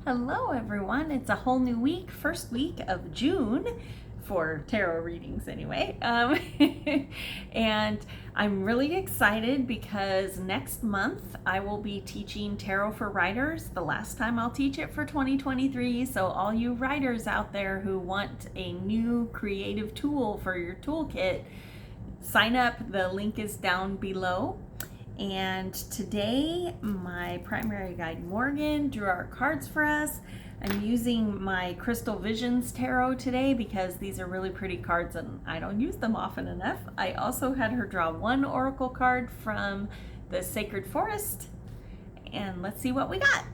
Hello everyone, it's a whole new week, first week of June for tarot readings anyway. And I'm really excited because next month I will be teaching Tarot for Writers, the last time I'll teach it for 2023. So all you writers out there who want a new creative tool for your toolkit, sign up. The link is down below. And today my primary guide Morgan drew our cards for us. I'm using my Crystal Visions Tarot today because these are really pretty cards and I don't use them often enough. I also had her draw one oracle card from the Sacred Forest, and let's see what we got.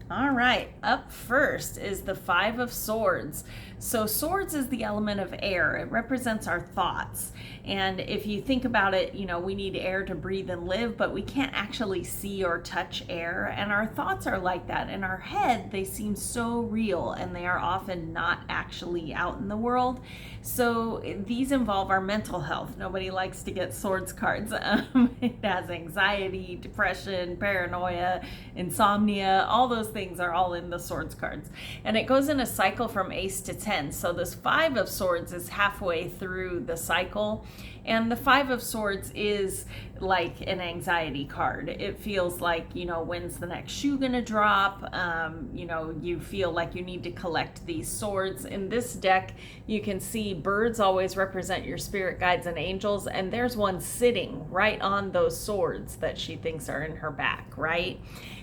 All right, up first is the Five of Swords. So swords is the element of air. It represents our thoughts. And if you think about it, you know, we need air to breathe and live, but we can't actually see or touch air. And our thoughts are like that. In our head, they seem so real and they are often not actually out in the world. So these involve our mental health. Nobody likes to get swords cards. It has anxiety, depression, paranoia, insomnia, all those things are all in the swords cards. And it goes in a cycle from ace to 10. So this Five of Swords is halfway through the cycle. And the Five of Swords is like an anxiety card. It feels like, you know, when's the next shoe gonna drop? You know, you feel like you need to collect these swords. In this deck, you can see birds always represent your spirit guides and angels, and there's one sitting right on those swords that she thinks are in her back, right?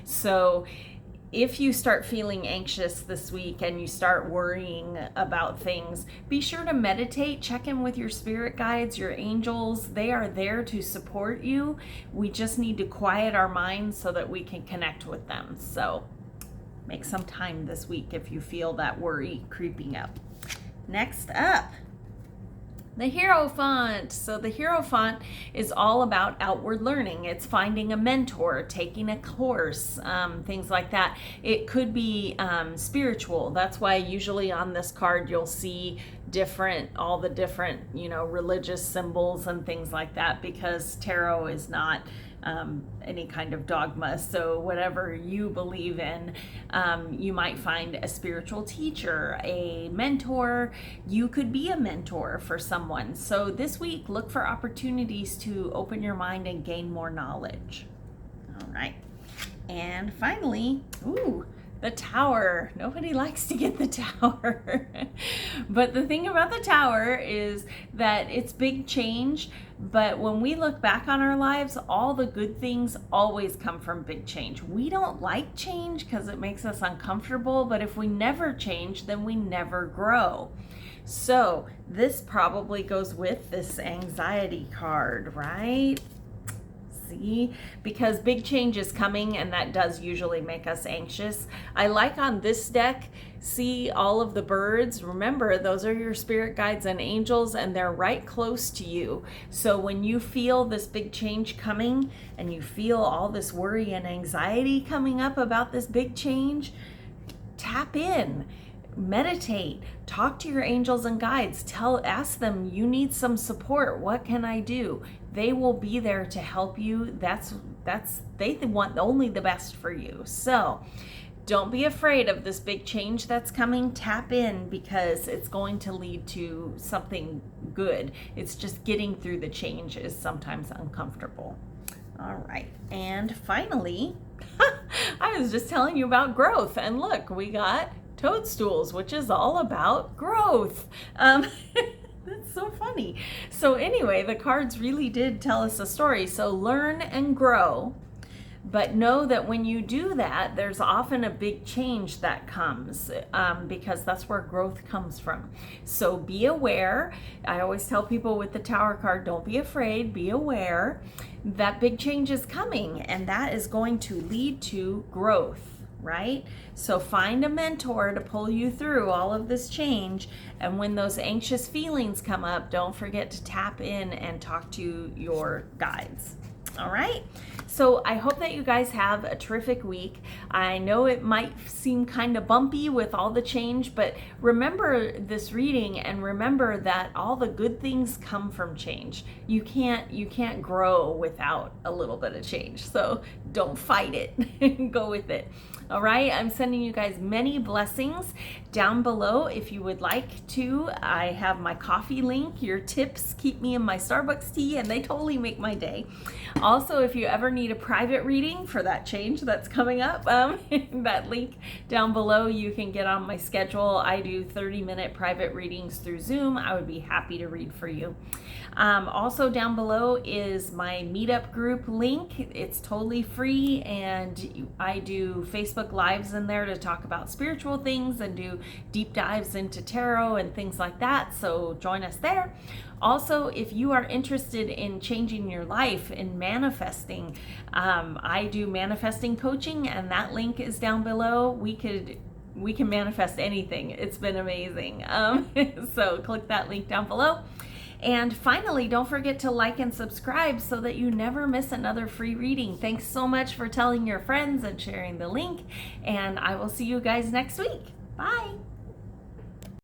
So if you start feeling anxious this week and you start worrying about things, be sure to meditate, check in with your spirit guides, your angels. They are there to support you. We just need to quiet our minds so that we can connect with them. So make some time this week if you feel that worry creeping up. Next up, the Hierophant. So the Hierophant is all about outward learning. It's finding a mentor, taking a course, things like that. It could be spiritual. That's why usually on this card you'll see all the different, you know, religious symbols and things like that, because tarot is not any kind of dogma. So whatever you believe in, you might find a spiritual teacher, a mentor. You could be a mentor for someone. So this week, look for opportunities to open your mind and gain more knowledge. All right. And finally, the Tower. Nobody likes to get the Tower. But the thing about the Tower is that it's big change. But when we look back on our lives, all the good things always come from big change. We don't like change because it makes us uncomfortable. But if we never change, then we never grow. So this probably goes with this anxiety card, right? See, because big change is coming and that does usually make us anxious. I like on this deck, see all of the birds. Remember, those are your spirit guides and angels, and they're right close to you. So when you feel this big change coming and you feel all this worry and anxiety coming up about this big change, tap in. Meditate, talk to your angels and guides, ask them, you need some support, what can I do? They will be there to help you. They want only the best for you. So don't be afraid of this big change that's coming. Tap in, because it's going to lead to something good. It's just getting through the change is sometimes uncomfortable. All right, and finally, I was just telling you about growth, and look, we got Toadstools, which is all about growth. That's so funny. So anyway, the cards really did tell us a story. So learn and grow, but know that when you do that, there's often a big change that comes, because that's where growth comes from. So be aware. I always tell people with the Tower card, don't be afraid, be aware that big change is coming, and that is going to lead to growth. Right? So find a mentor to pull you through all of this change. And when those anxious feelings come up, don't forget to tap in and talk to your guides. All right. So I hope that you guys have a terrific week. I know it might seem kind of bumpy with all the change, but remember this reading and remember that all the good things come from change. You can't grow without a little bit of change. So don't fight it. Go with it. All right, I'm sending you guys many blessings. Down below, if you would like to, I have my coffee link. Your tips keep me in my Starbucks tea, and they totally make my day. Also, if you ever need a private reading for that change that's coming up, that link down below, you can get on my schedule. I do 30-minute private readings through Zoom. I would be happy to read for you. Also down below is my meetup group link. It's totally free, and I do Facebook Lives in there to talk about spiritual things and do deep dives into tarot and things like that, so join us there. Also, if you are interested in changing your life and manifesting, I do manifesting coaching, and that link is down below. We can manifest anything. It's been amazing. So click that link down below. And finally, don't forget to like and subscribe so that you never miss another free reading. Thanks so much for telling your friends and sharing the link, and I will see you guys next week. Bye.